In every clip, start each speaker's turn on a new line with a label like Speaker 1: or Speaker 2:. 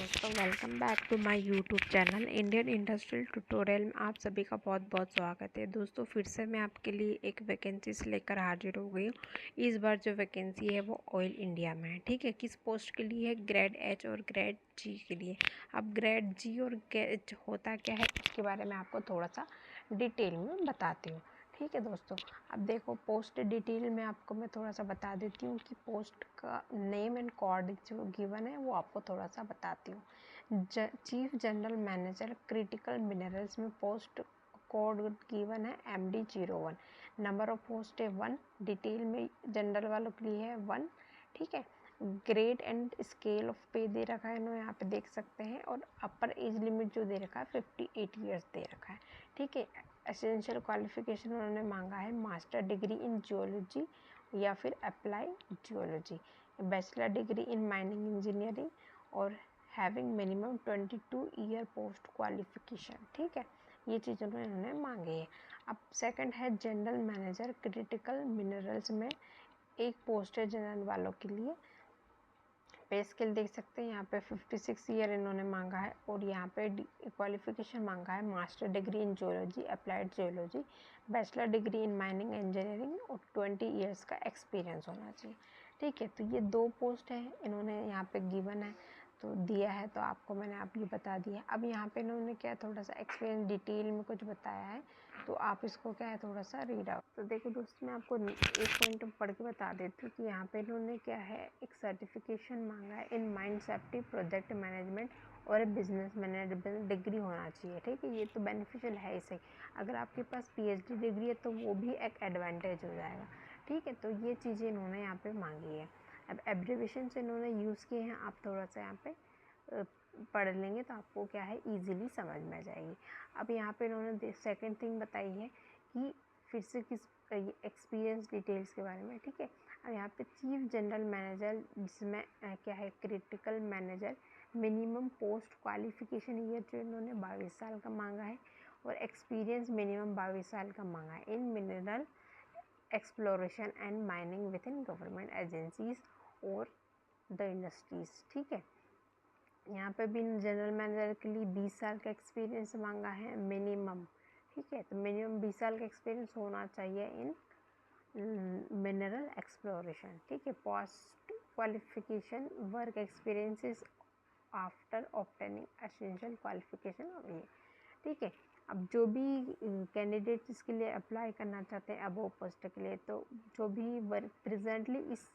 Speaker 1: दोस्तों, welcome back to my YouTube channel Indian industrial tutorial में आप सभी का बहुत बहुत स्वागत है। दोस्तों, फिर से मैं आपके लिए एक वैकेंसी से लेकर हाजिर हो गई हूँ। इस बार जो वैकेंसी है वो ऑयल इंडिया में है। ठीक है, किस पोस्ट के लिए है? ग्रेड एच और ग्रेड जी के लिए। अब ग्रेड जी और ग्रेड होता क्या है इसके बारे में आपको थोड़ा सा डिटेल में बताती हूँ। ठीक है दोस्तों, अब देखो पोस्ट डिटेल में आपको मैं थोड़ा सा बता देती हूँ कि पोस्ट का नेम एंड कोड जो गिवन है वो आपको थोड़ा सा बताती हूँ। Chief general manager critical minerals में पोस्ट कोड गिवन है MD01। नंबर ऑफ पोस्ट है 1। डिटेल में जनरल वालों के लिए है 1। ठीक है, ग्रेड एंड स्केल ऑफ पे दे रखा है इन्होंने, यहाँ पे देख सकते हैं। और अपर एज लिमिट जो दे रखा है 58 ईयर्स दे रखा है। ठीक है, एसेंशियल क्वालिफिकेशन उन्होंने मांगा है मास्टर डिग्री इन जियोलॉजी या फिर apply geology, bachelor degree in mining engineering और having minimum 22 year post qualification. ठीक है, ये चीज़ उन्होंने मांगी है। अब सेकंड है जनरल मैनेजर क्रिटिकल मिनरल्स में एक पोस्ट है जनरल वालों के लिए। पे स्केल देख सकते हैं यहाँ पे 56 ईयर इन्होंने मांगा है और यहाँ पे क्वालिफिकेशन मांगा है master degree in geology applied geology, bachelor degree in mining engineering और 20 ईयर्स का एक्सपीरियंस होना चाहिए। ठीक है, तो ये 2 पोस्ट है इन्होंने यहाँ पे गिवन है तो दिया है, तो आपको मैंने आप ये बता दिया। अब यहाँ पे इन्होंने क्या थोड़ा सा एक्सपीरियंस डिटेल में कुछ बताया है, तो आप इसको क्या है थोड़ा सा रीड आउट। तो देखो दोस्तों, मैं आपको एक पॉइंट पढ़ के बता देती हूँ कि यहाँ पे इन्होंने क्या है एक सर्टिफिकेशन मांगा है in mind safety project management और बिजनेस मैनेजमेंट डिग्री होना चाहिए। ठीक है, ये तो बेनिफिशियल है ही सही। अगर आपके पास PhD डिग्री है तो वो भी एक एडवांटेज हो जाएगा। ठीक है, तो ये चीज़ें इन्होंने यहाँ पे मांगी है। अब एब्रीविएशन से इन्होंने यूज़ किए हैं, आप थोड़ा सा यहाँ पे पढ़ लेंगे तो आपको क्या है इजीली समझ में आ जाएगी। अब यहाँ पे इन्होंने सेकंड थिंग बताई है कि फिर से किस एक्सपीरियंस डिटेल्स के बारे में। ठीक है, अब यहाँ पे चीफ जनरल मैनेजर जिसमें क्या है critical manager minimum post qualification year जो इन्होंने 22 साल का मांगा है और एक्सपीरियंस मिनिमम 22 साल का मांगा है इन mineral exploration and mining with in government agencies और द इंडस्ट्रीज। ठीक है, यहाँ पे भी जनरल मैनेजर के लिए 20 साल का एक्सपीरियंस मांगा है मिनिमम। ठीक है, तो मिनिमम 20 साल का एक्सपीरियंस होना चाहिए इन मिनरल एक्सप्लोरेशन। ठीक है, post qualification work experiences after obtaining essential qualification और ये। ठीक है, अब जो भी कैंडिडेट इसके लिए अप्लाई करना चाहते हैं अब वो पोस्ट के लिए, तो जो भी वर्क प्रेजेंटली इस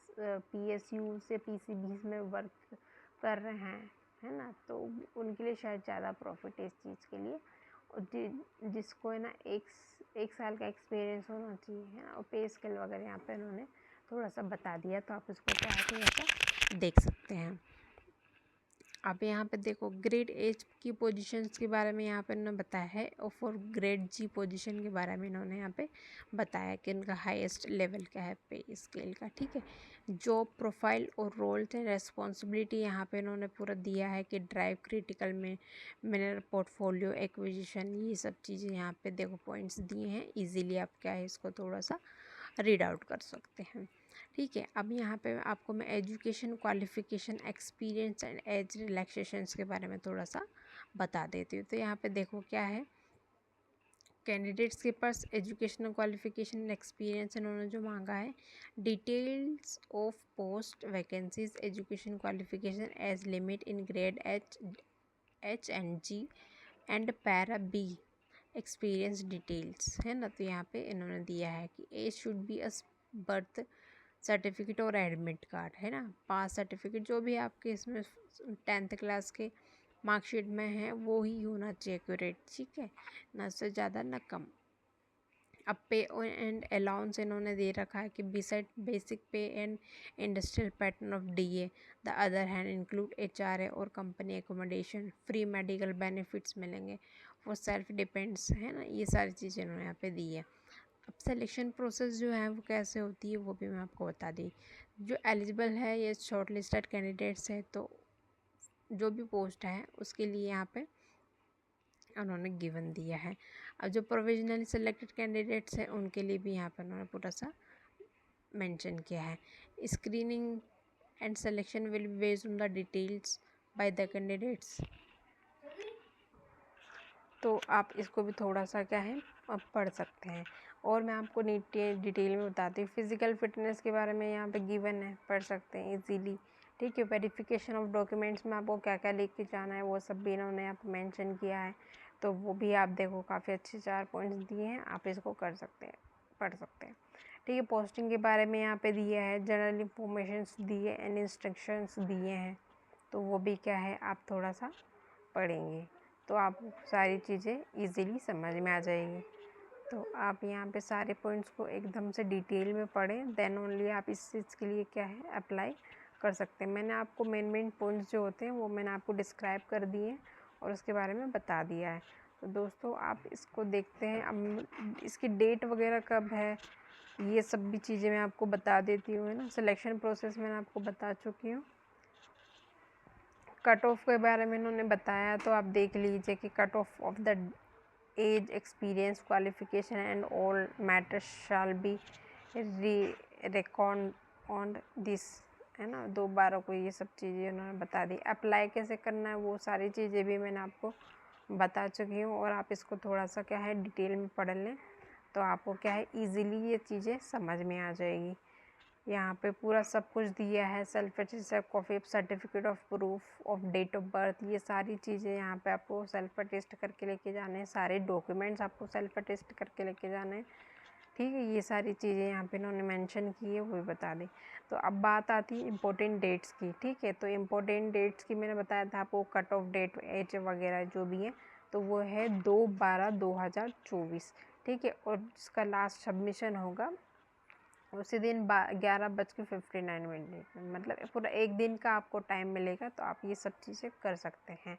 Speaker 1: PSU से PCBs में वर्क कर रहे हैं है ना, तो उनके लिए शायद ज़्यादा प्रॉफिट है इस चीज़ के लिए। और जिसको है ना एक साल का एक्सपीरियंस होना चाहिए है ना, और पे स्केल वगैरह यहाँ पे उन्होंने थोड़ा सा बता दिया, तो आप इसको क्या है थोड़ा सा देख सकते हैं। अब यहाँ पे देखो ग्रेड एच की पोजीशंस के बारे में यहाँ पे इन्होंने बताया है और फॉर ग्रेड जी पोजीशन के बारे में इन्होंने यहाँ पे बताया कि इनका हाईएस्ट लेवल क्या है पे स्केल का। ठीक है, जॉब प्रोफाइल और रोल्स एंड रेस्पॉन्सिबिलिटी यहाँ पे इन्होंने पूरा दिया है कि ड्राइव क्रिटिकल में मिनरल पोर्टफोलियो एक्विजिशन, ये सब चीज़ें यहाँ पे देखो पॉइंट्स दिए हैं। ईजिली आप क्या है इसको थोड़ा सा रीड आउट कर सकते हैं। ठीक है, अब यहाँ पे आपको मैं education qualification experience and age relaxations के बारे में थोड़ा सा बता देती हूँ। तो यहाँ पे देखो क्या है कैंडिडेट्स के पास एजुकेशनल क्वालिफिकेशन एंड एक्सपीरियंस इन्होंने जो मांगा है details of post vacancies education qualification age limit in grade H and G and para B experience details है ना। तो यहाँ पे इन्होंने दिया है कि age should be a birth certificate और एडमिट कार्ड है ना, पास सर्टिफिकेट जो भी आपके इसमें 10th क्लास के मार्कशीट में है वो ही होना चाहिए एक्यूरेट। ठीक है, ना से ज़्यादा ना कम। अब पे एंड अलाउंस इन्होंने दे रखा है कि बिसाइड बेसिक पे and industrial pattern of DA the other hand include HRA और company accommodation, free medical benefits मिलेंगे, वो सेल्फ डिपेंड्स है ना, ये सारी चीज़ें इन्होंने यहाँ पे दी है। अब सिलेक्शन प्रोसेस जो है वो कैसे होती है वो भी मैं आपको बता दी। जो एलिजिबल है ये शॉर्ट लिस्टेड कैंडिडेट्स है, तो जो भी पोस्ट है उसके लिए यहाँ पे उन्होंने गिवन दिया है। अब जो प्रोविजनली सिलेक्टेड कैंडिडेट्स हैं उनके लिए भी यहाँ पे उन्होंने पूरा सा मेंशन किया है। Screening and selection will be based on the details by the candidates. तो आप इसको भी थोड़ा सा क्या है आप पढ़ सकते हैं। और मैं आपको डिटेल में बताती हूँ। फिज़िकल फिटनेस के बारे में यहाँ पे गिवन है, पढ़ सकते हैं इजीली। ठीक है, वेरिफिकेशन ऑफ डॉक्यूमेंट्स में आपको क्या क्या लेके जाना है वो सब भी इन्होंने यहाँ पे मेंशन किया है। तो वो भी आप देखो काफ़ी अच्छे 4 पॉइंट्स दिए हैं, आप इसको कर सकते हैं, पढ़ सकते हैं। ठीक है, पोस्टिंग के बारे में यहाँ पे दिया है, जनरल इंफॉर्मेशंस दिए एंड इंस्ट्रक्शंस दिए हैं। तो वो भी क्या है आप थोड़ा सा पढ़ेंगे तो आप सारी चीज़ें इजीली समझ में आ जाएगी। तो आप यहाँ पे सारे पॉइंट्स को एकदम से डिटेल में पढ़ें, देन ओनली आप इस चीज़ के लिए क्या है अप्लाई कर सकते हैं। मैंने आपको मेन पॉइंट्स जो होते हैं वो मैंने आपको डिस्क्राइब कर दिए और उसके बारे में बता दिया है। तो दोस्तों आप इसको देखते हैं। अब इसकी डेट वगैरह कब है ये सब भी चीज़ें मैं आपको बता देती हूँ, है ना। सिलेक्शन प्रोसेस मैंने आपको बता चुकी हूँ। कट ऑफ के बारे में इन्होंने बताया तो आप देख लीजिए कि cut off the age, experience, qualification and all matters shall be record on this, है ना। 2/12 को ये सब चीज़ें उन्होंने बता दी। अप्लाई कैसे करना है वो सारी चीज़ें भी मैंने आपको बता चुकी हूँ। और आप इसको थोड़ा सा क्या है डिटेल में पढ़ लें तो आपको क्या है ईज़िली ये चीज़ें समझ में आ जाएगी। यहाँ पे पूरा सब कुछ दिया है, self attested copy, certificate of proof of date of birth, ये सारी चीज़ें यहाँ पे आपको सेल्फ अटेस्ट करके लेके जाने हैं। सारे डॉक्यूमेंट्स आपको सेल्फ अटेस्ट करके लेके जाने हैं। ठीक है, ये सारी चीज़ें यहाँ पे इन्होंने मेंशन की है वो भी बता दें। तो अब बात आती है इम्पोर्टेंट डेट्स की। ठीक है, तो इम्पोर्टेंट डेट्स की मैंने बताया था आपको, कट ऑफ डेट, एज वगैरह जो भी है, तो वो है 2/12/2024। ठीक है, और इसका लास्ट सबमिशन होगा उसी दिन 11:59 मतलब पूरा एक दिन का आपको टाइम मिलेगा। तो आप ये सब चीज़ें कर सकते हैं।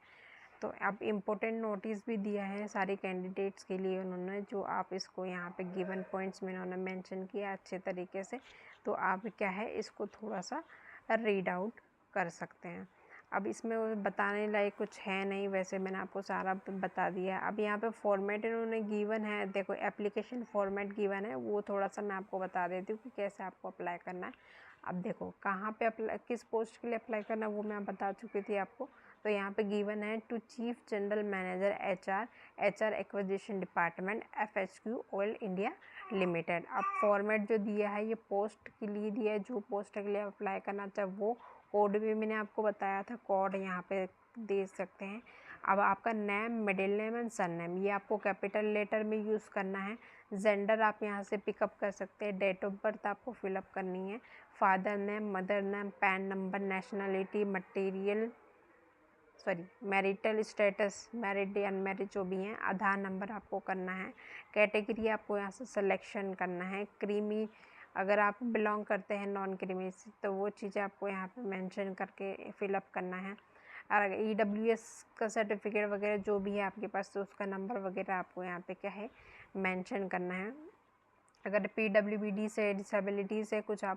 Speaker 1: तो अब इम्पोर्टेंट नोटिस भी दिया है सारे कैंडिडेट्स के लिए उन्होंने, जो आप इसको यहाँ पे गिवन पॉइंट्स में उन्होंने मेंशन किया अच्छे तरीके से। तो आप क्या है इसको थोड़ा सा रीड आउट कर सकते हैं। अब इसमें बताने लायक कुछ है नहीं, वैसे मैंने आपको सारा बता दिया। अब यहाँ पे फॉर्मेट इन्होंने गिवन है, देखो एप्लीकेशन फॉर्मेट गिवन है, वो थोड़ा सा मैं आपको बता देती हूँ कि कैसे आपको अप्लाई करना है। अब देखो कहाँ पे अप्लाई, किस पोस्ट के लिए अप्लाई करना है वो मैं बता चुकी थी आपको। तो यहाँ पे गिवन है to chief general manager HR acquisition department FHQ oil India limited. अब फॉर्मेट जो दिया है ये पोस्ट के लिए दिया है, जो पोस्ट के लिए अप्लाई करना चाहे वो। कोड भी मैंने आपको बताया था, कोड यहाँ पे दे सकते हैं। अब आपका name, middle name and surname ये आपको कैपिटल लेटर में यूज़ करना है। जेंडर आप यहाँ से पिकअप कर सकते हैं। डेट ऑफ बर्थ आपको फिलअप करनी है। Father name, mother name, pan number, nationality, marital status, married या अनमैरिड जो भी हैं, आधार नंबर आपको करना है। कैटेगरी आपको यहाँ से सिलेक्शन करना है। क्रीमी अगर आप बिलोंग करते हैं नॉन क्रीमी से तो वो चीज़ें आपको यहाँ पे मेंशन करके फिलअप करना है। और EWS का सर्टिफिकेट वगैरह जो भी है आपके पास तो उसका नंबर वगैरह आपको यहाँ पे क्या है मेंशन करना है। अगर PWBD से, डिसेबिलिटी से कुछ आप